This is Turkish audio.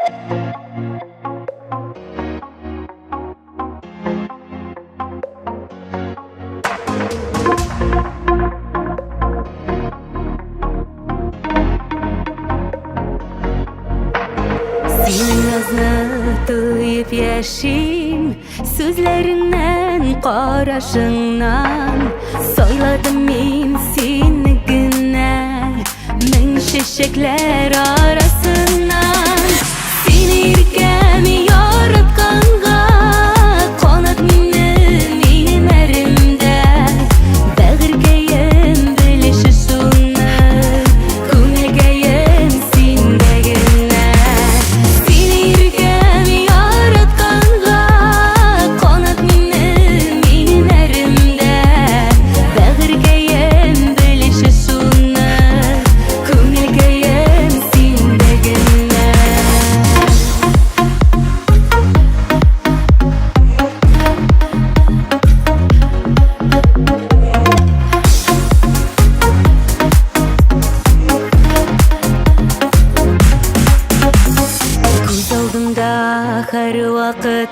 Senin nazını duyup yaşayım, sözlerinden, qarashingdan soyladım men seni gina ming shishaklar arasından. Seni yelkami yoritganga qonat mening erimda bag'rigayam bilishi sunnat ko'ngilgayam sendagina. Seni yelkami yoritganga qonat mening erimda bag'rigayam bilishi sunnat ko'ngilgayam sendagina. Ko'z oldimda har vaqt